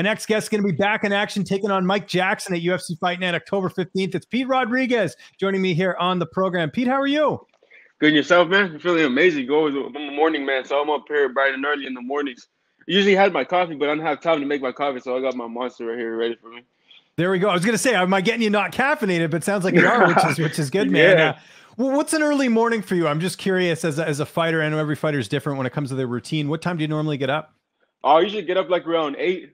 My next guest is going to be back in action, taking on Mike Jackson at UFC Fight Night, October 15th. It's Pete Rodriguez joining me here on the program. Pete, how are you? Good and yourself, man? I'm feeling amazing. I'm a morning man, so I'm up here bright and early in the mornings. I usually had my coffee, but I don't have time to make my coffee, so I got my monster right here ready for me. There we go. I was going to say, am I getting you not caffeinated? But it sounds like you are, which is good, man. Yeah. Well, what's an early morning for you? I'm just curious, as a fighter. I know every fighter is different when it comes to their routine. What time do you normally get up? I usually get up like around 8.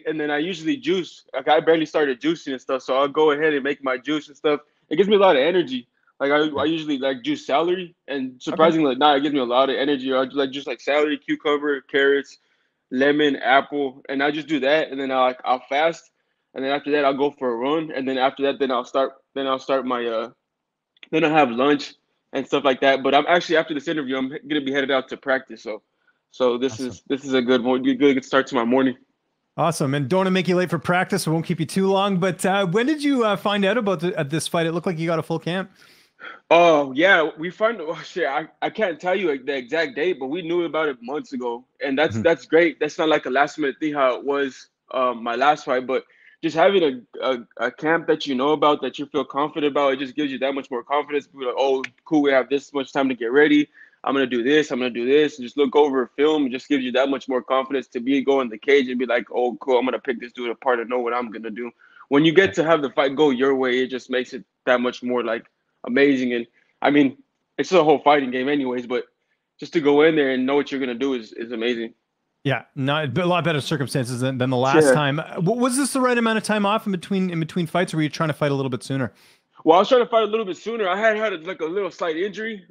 And then I usually juice. Like I barely started juicing and stuff, so I'll go ahead and make my juice and stuff. It gives me a lot of energy. Like I usually like juice celery, and surprisingly, like now it gives me a lot of energy. I like just like celery, cucumber, carrots, lemon, apple, and I just do that, and then I'll fast, and then after that I'll go for a run, and then after that I'll start my then I'll have lunch and stuff like that. But I'm actually after this interview I'm gonna be headed out to practice, so this Awesome. is a good start to my morning. Awesome. And don't want to make you late for practice. So I won't keep you too long. But when did you find out about this fight? It looked like you got a full camp. Oh yeah, I can't tell you like the exact date, but we knew about it months ago, and that's great. That's not like a last minute thing how it was my last fight, but just having a camp that you know about, that you feel confident about, it just gives you that much more confidence. Be like, oh, cool, we have this much time to get ready. I'm gonna do this. I'm gonna do this, and just look over a film. It just gives you that much more confidence to go in the cage and be like, oh, cool, I'm gonna pick this dude apart and know what I'm gonna do. When you get to have the fight go your way, it just makes it that much more like amazing. And I mean, it's a whole fighting game anyways, but just to go in there and know what you're going to do is amazing. Yeah, not a lot better circumstances than the last Sure. time. Was this the right amount of time off in between fights, or were you trying to fight a little bit sooner? Well, I was trying to fight a little bit sooner. I had like a little slight injury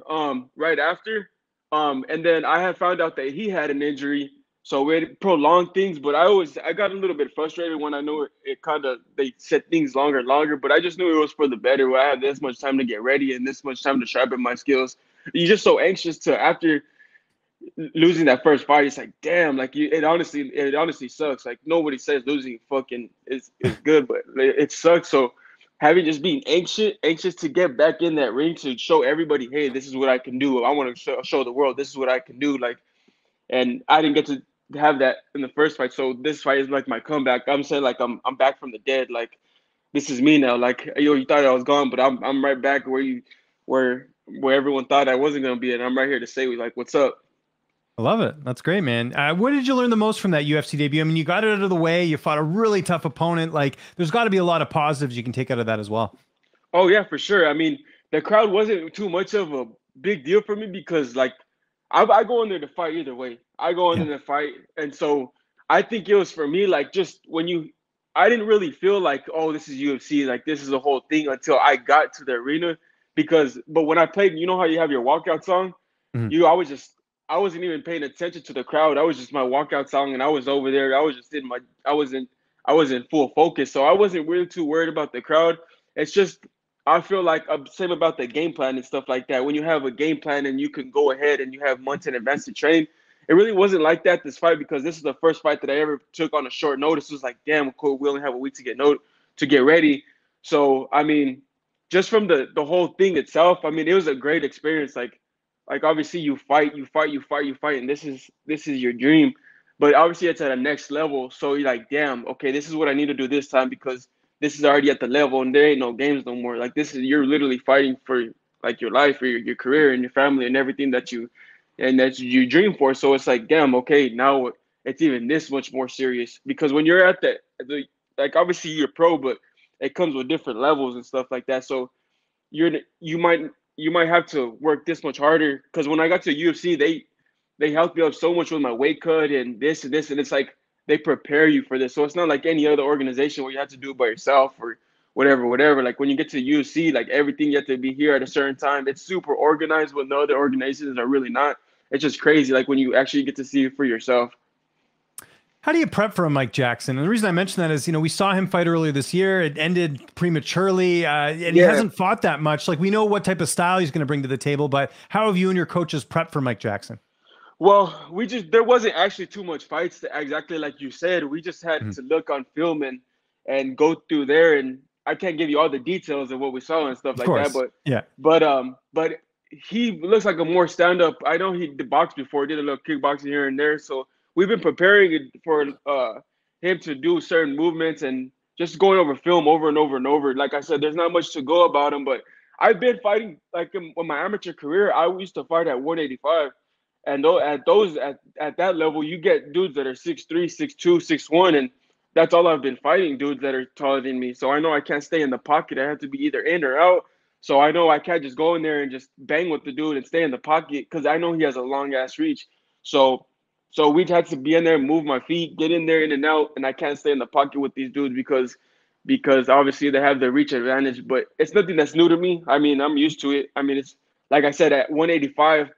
right after. And then I had found out that he had an injury, so it prolonged things. But I got a little bit frustrated when I knew it kind of they set things longer and longer. But I just knew it was for the better. Where I had this much time to get ready and this much time to sharpen my skills. You're just so anxious to after losing that first fight. It's like damn, like it honestly sucks. Like nobody says losing fucking is good, but it sucks. So having just being anxious to get back in that ring to show everybody, hey, this is what I can do. I want to show the world this is what I can do. Like, and I didn't get to have that in the first fight, so this fight is like my comeback. I'm saying like I'm back from the dead. Like this is me now. Like you thought I was gone, but I'm right back where everyone thought I wasn't gonna be, and I'm right here to say like what's up. I love it. That's great, man. What did you learn the most from that UFC debut? I mean, you got it out of the way. You fought a really tough opponent. Like, there's got to be a lot of positives you can take out of that as well. Oh yeah, for sure. I mean, the crowd wasn't too much of a big deal for me because like I go in there to fight either way. I go in Yeah. there to fight, and so I think it was for me like just I didn't really feel like oh this is UFC, like this is a whole thing until I got to the arena but when I played, you know how you have your walkout song, Mhm. I wasn't even paying attention to the crowd. I was just my walkout song, and I was over there. I was just I was in full focus, so I wasn't really too worried about the crowd. It's just I feel like same about the game plan and stuff like that. When you have a game plan and you can go ahead and you have months in advance to train, it really wasn't like that this fight because this is the first fight that I ever took on a short notice. It was like, damn, cool. We only have a week to get ready. So I mean, just from the whole thing itself, I mean, it was a great experience. Like obviously you fight, and this is your dream. But obviously it's at a next level. So you're like, damn, okay, this is what I need to do this time because this is already at the level and there ain't no games no more. Like this is you're literally fighting for like your life or your career and your family and everything that you dream for. So it's like, damn, okay, now it's even this much more serious because when you're at the like obviously you're pro, but it comes with different levels and stuff like that. So you're you might have to work this much harder because when I got to UFC, they helped me up so much with my weight cut and this and this, and it's like they prepare you for this. So it's not like any other organization where you have to do it by yourself or whatever. Like when you get to UFC, like everything you have to be here at a certain time. It's super organized, but no other organizations are really not. It's just crazy. Like when you actually get to see it for yourself. How do you prep for a Mike Jackson? And the reason I mention that is, we saw him fight earlier this year. It ended prematurely, and he hasn't fought that much. Like we know what type of style he's going to bring to the table, but how have you and your coaches prepped for Mike Jackson? Well, there wasn't actually too much fights exactly like you said. We just had Mhm. to look on film and go through there, and I can't give you all the details of what we saw and stuff Of like that, course. Yeah. but he looks like a more stand up. I know he did box before, did a little kickboxing here and there, so we've been preparing it for him to do certain movements and just going over film over and over and over. Like I said, there's not much to go about him, but I've been fighting like in my amateur career. I used to fight at 185, and at that level, you get dudes that are 6'3", 6'2", 6'1", and that's all I've been fighting, dudes that are taller than me. So I know I can't stay in the pocket. I have to be either in or out. So I know I can't just go in there and just bang with the dude and stay in the pocket because I know he has a long ass reach. So we had to be in there, move my feet, get in there, in and out, and I can't stay in the pocket with these dudes because obviously they have the reach advantage. But it's nothing that's new to me. I mean, I'm used to it. I mean, it's like I said, at 185,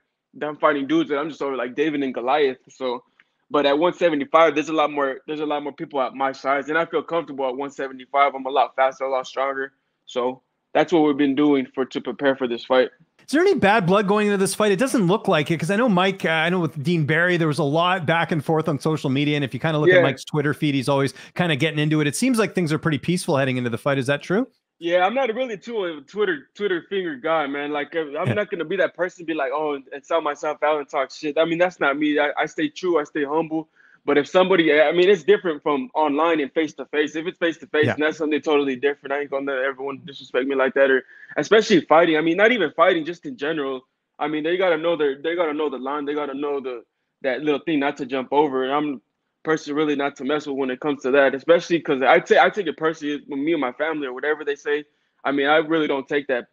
I'm fighting dudes that I'm just over like David and Goliath. So, but at 175, there's a lot more people at my size, and I feel comfortable at 175. I'm a lot faster, a lot stronger. So that's what we've been doing to prepare for this fight. Is there any bad blood going into this fight? It doesn't look like it because I know Mike, I know with Dean Barry, there was a lot back and forth on social media. And if you kind of look at Mike's Twitter feed, he's always kind of getting into it. It seems like things are pretty peaceful heading into the fight. Is that true? Yeah, I'm not really too a Twitter finger guy, man. Like I'm not gonna be that person to be like, oh, and sell myself out and talk shit. I mean, that's not me. I stay true. I stay humble. But if somebody, I mean, it's different from online and face to face. If it's face to face, that's something totally different. I ain't gonna let everyone disrespect me like that, or especially fighting. I mean, not even fighting, just in general. I mean, they gotta know the line. They gotta know that little thing not to jump over. And I'm person really not to mess with when it comes to that, especially because I take it personally with me and my family or whatever they say. I mean, I really don't take that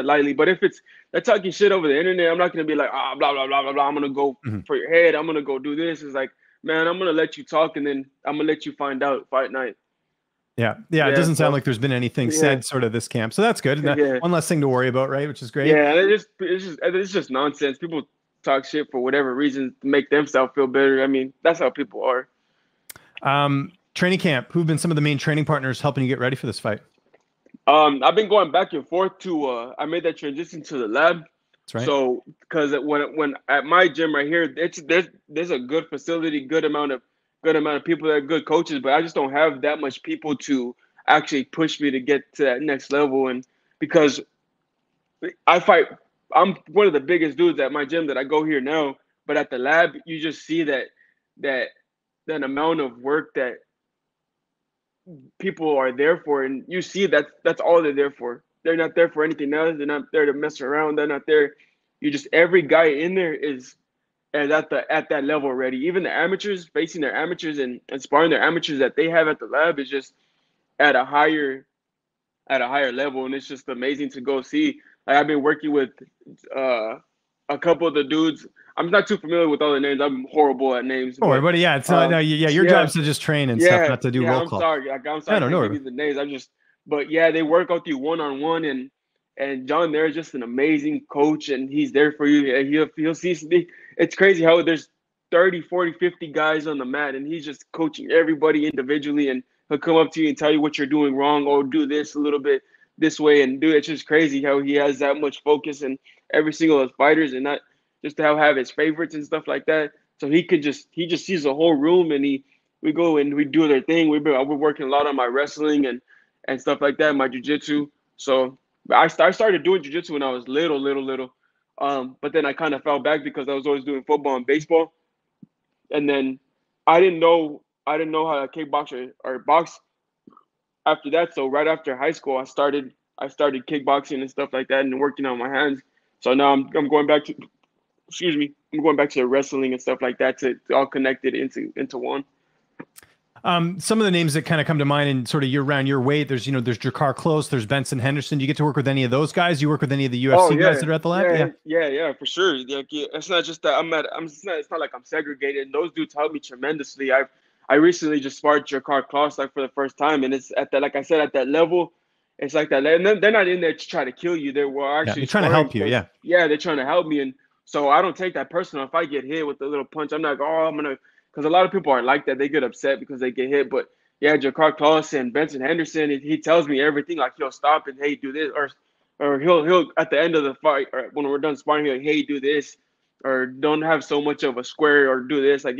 lightly. But if it's they're talking shit over the internet, I'm not gonna be like, blah blah blah blah blah. I'm gonna go for your head. I'm gonna go do this. It's like, man, I'm gonna let you talk, and then I'm gonna let you find out fight night. Yeah. It doesn't sound like there's been anything said sort of this camp, so that's good. One less thing to worry about, right? Which is great. Yeah, it's just nonsense. People talk shit for whatever reason to make themselves feel better. I mean, that's how people are. Training camp. Who've been some of the main training partners helping you get ready for this fight? I've been going back and forth to. I made that transition to the lab. That's right. So, because when at my gym right here, there's a good facility, good amount of people that are good coaches, but I just don't have that much people to actually push me to get to that next level. And because I'm one of the biggest dudes at my gym that I go here now, but at the lab, you just see that amount of work that people are there for, and you see that's all they're there for. They're not there for anything else. They're not there to mess around. They're not there. Every guy in there is at that level already. Even the amateurs facing their amateurs and sparring their amateurs that they have at the lab is just at a higher level, and it's just amazing to go see. Like, I've been working with a couple of the dudes. I'm not too familiar with all the names. I'm horrible at names. Oh, but yeah, it's not. Your job's to just train and stuff, not to do roll call. I'm sorry. I don't know the names. But yeah, they work out you one-on-one, and John there is just an amazing coach, and he's there for you. And he'll see something. It's crazy how there's 30, 40, 50 guys on the mat, and he's just coaching everybody individually, and he'll come up to you and tell you what you're doing wrong, or do this a little bit this way, and do it. It's just crazy how he has that much focus in every single of his fighters, and not just to have his favorites and stuff like that. So he just sees the whole room, and we go and we do their thing. We're working a lot on my wrestling and stuff like that, my jiu-jitsu. So I started doing jiu-jitsu when I was little. But then I kind of fell back because I was always doing football and baseball. And then I didn't know how to kickbox or box after that. So right after high school, I started kickboxing and stuff like that, and working on my hands. So now I'm going back to I'm going back to wrestling and stuff like that to all connect it into one. Some of the names that kind of come to mind and sort of around your weight, there's Jakar Close, there's Benson Henderson. Do you get to work with any of those guys? You work with any of the UFC guys that are at the lab? Yeah, for sure. It's not just that it's not like I'm segregated. Those dudes helped me tremendously. I recently just sparred Jakar Close like for the first time, and it's at that, like I said, at that level. It's like that, and they're not in there to try to kill you. They're actually trying to help you. Yeah, they're trying to help me, and so I don't take that personal. If I get hit with a little punch, I'm like, I'm gonna. Because a lot of people are like that. They get upset because they get hit. But yeah, Jakar Close and Benson Henderson, he tells me everything. Like, he'll stop and, hey, do this. Or he'll at the end of the fight, or when we're done sparring, he'll like, hey, do this. Or don't have so much of a square, or do this. Like,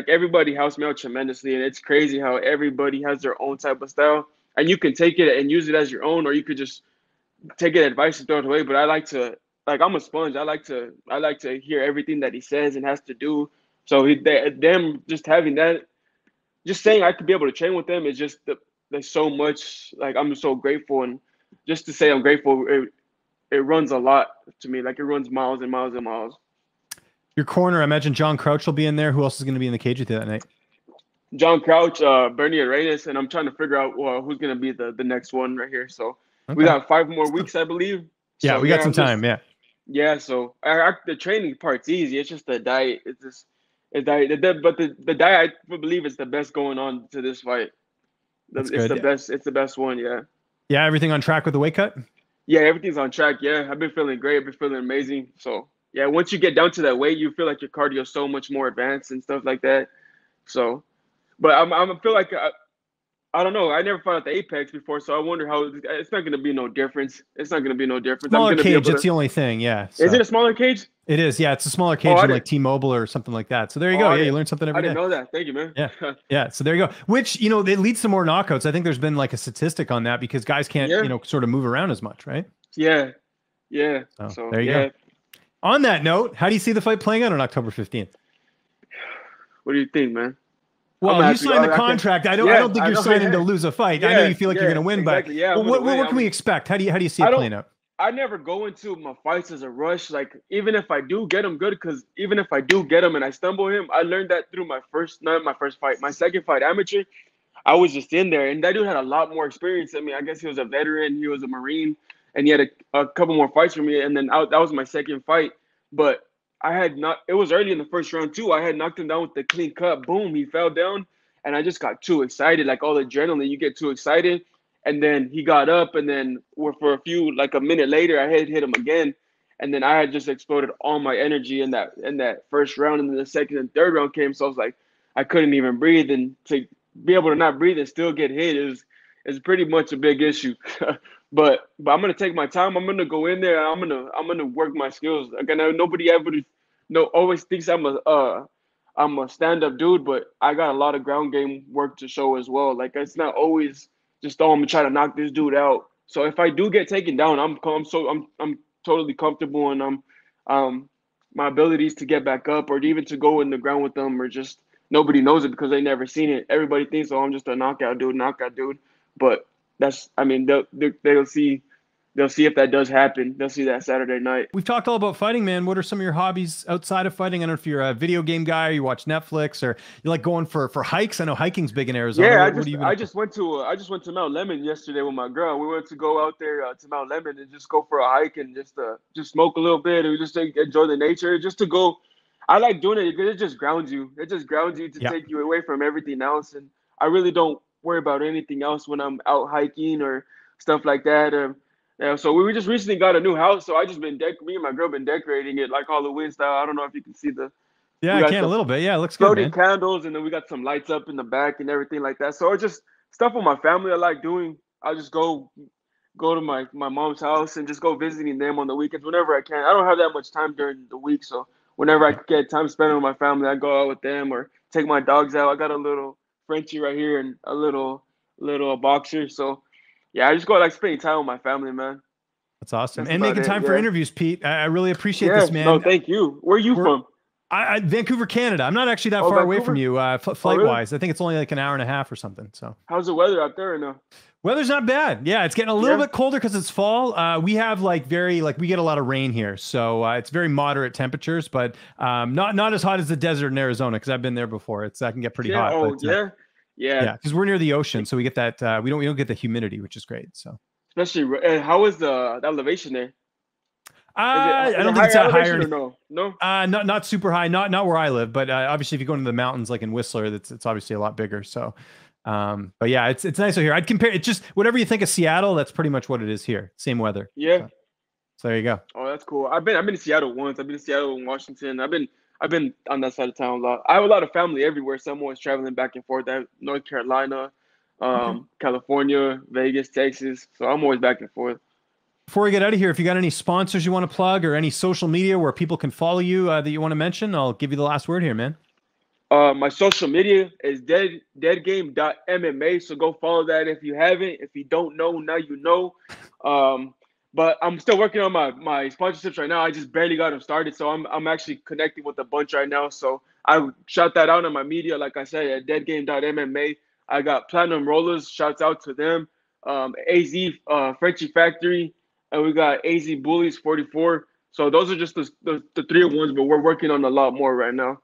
everybody helps me out tremendously. And it's crazy how everybody has their own type of style. And you can take it and use it as your own, or you could just take it advice and throw it away. But I like to, I'm a sponge. I like to hear everything that he says and has to do. So them just having that just saying I could be able to train with them is just there's so much. Like I'm so grateful, and just to say I'm grateful, it runs a lot to me. Like it runs miles and miles and miles. Your corner, I imagine John Crouch will be in there. Who else is going to be in the cage with you that night? John Crouch, Bernie Arenas, and I'm trying to figure out who's going to be the next one right here. So we got 5 more weeks, I believe. Yeah, so, we got some time. Yeah. So the training part's easy. It's just the diet. It's diet. But the diet I believe is the best going on to this fight. It's good. The best. It's the best one. Yeah. Yeah. Everything on track with the weight cut? Yeah, everything's on track. Yeah, I've been feeling great. I've been feeling amazing. So yeah, once you get down to that weight, you feel like your cardio is so much more advanced and stuff like that. So. But I feel like I don't know. I never fought at the Apex before, so I wonder how it's not going to be no difference. It's not going to be no difference. Smaller cage. That's the only thing. Yeah. So. Is it a smaller cage? It is. Yeah, it's a smaller cage than like T-Mobile or something like that. So there you go. Yeah, you learn something every day. I didn't know that. Thank you, man. Yeah. Yeah. So there you go. Which it leads to more knockouts. I think there's been like a statistic on that because guys can't sort of move around as much, right? Yeah. Yeah. So there you go. On that note, how do you see the fight playing out on October 15th? What do you think, man? Well, you signed the contract. I don't think you're signing to lose a fight. I know you feel like you're going to win, but what can we expect? How do you see it playing out? I never go into my fights as a rush. Like even if I do get him, good, because even if I do get him and I stumble him, I learned that through not my first fight, my second fight, amateur. I was just in there, and that dude had a lot more experience than me. I guess he was a veteran, he was a Marine, and he had a couple more fights for me. And then that was my second fight, but it was early in the first round too. I had knocked him down with the clean cut. Boom, he fell down. And I just got too excited, like all the adrenaline, you get too excited. And then he got up, and then for a minute later, I hit him again. And then I had just exploded all my energy in that first round. And then the second and third round came. So I was like, I couldn't even breathe. And to be able to not breathe and still get hit is pretty much a big issue. But I'm gonna take my time. I'm gonna go in there. I'm gonna work my skills. Again, nobody ever always thinks I'm a stand-up dude, but I got a lot of ground game work to show as well. Like it's not always just I'm gonna try to knock this dude out. So if I do get taken down, I'm totally comfortable, and my abilities to get back up or even to go in the ground with them, or just nobody knows it because they never seen it. Everybody thinks, I'm just a knockout dude. But they'll see if that does happen. They'll see that Saturday night. We've talked all about fighting, man. What are some of your hobbies outside of fighting? I don't know if you're a video game guy or you watch Netflix or you like going for hikes. I know hiking's big in Arizona. Yeah, I just went to Mount Lemmon yesterday with my girl. We went to go out there to Mount Lemmon and just go for a hike and just smoke a little bit and just enjoy the nature. Just to go. I like doing it because it just grounds you. It just grounds you to take you away from everything else. And I really don't worry about anything else when I'm out hiking or stuff like that. Yeah, so we just recently got a new house, so I just me and my girl been decorating it like Halloween style. I don't know if you can see I can a little bit. Yeah, it looks good, floating candles, and then we got some lights up in the back and everything like that. So it's just stuff with my family I like doing. I just go to my mom's house and just go visiting them on the weekends whenever I can. I don't have that much time during the week, so whenever I get time spending with my family, I go out with them or take my dogs out. I got a little Frenchie right here and a little boxer, so. Yeah, I just go like spending time with my family, man. That's awesome. And making time for interviews, Pete. I really appreciate this, man. No, thank you. Where are you from? Vancouver, Canada. I'm not actually that far away from you, flight-wise. I think it's only like an hour and a half or something. So. How's the weather out there right now? Weather's not bad. Yeah, it's getting a little bit colder because it's fall. We have we get a lot of rain here, so it's very moderate temperatures, but not as hot as the desert in Arizona because I've been there before. That can get pretty hot. Oh, but, yeah, because we're near the ocean, so we get that. We don't get the humidity, which is great. So, especially, how is the elevation there? I don't think it's that higher. No, not super high. Not where I live, but obviously, if you go into the mountains, like in Whistler, it's obviously a lot bigger. So, but yeah, it's nice over here. I'd compare it just whatever you think of Seattle. That's pretty much what it is here. Same weather. Yeah. So there you go. Oh, that's cool. I've been to Seattle once. I've been to Seattle and Washington. I've been on that side of town a lot. I have a lot of family everywhere, so I'm always traveling back and forth. I have North Carolina, California, Vegas, Texas. So I'm always back and forth. Before we get out of here, if you got any sponsors you want to plug or any social media where people can follow you that you want to mention, I'll give you the last word here, man. My social media is deadgame.mma, so go follow that if you haven't. If you don't know, now you know. But I'm still working on my sponsorships right now. I just barely got them started, so I'm actually connecting with a bunch right now. So I shout that out on my media, like I said, at deadgame.mma. I got Platinum Rollers. Shouts out to them. AZ Frenchie Factory, and we got AZ Bullies 44. So those are just the three ones, but we're working on a lot more right now.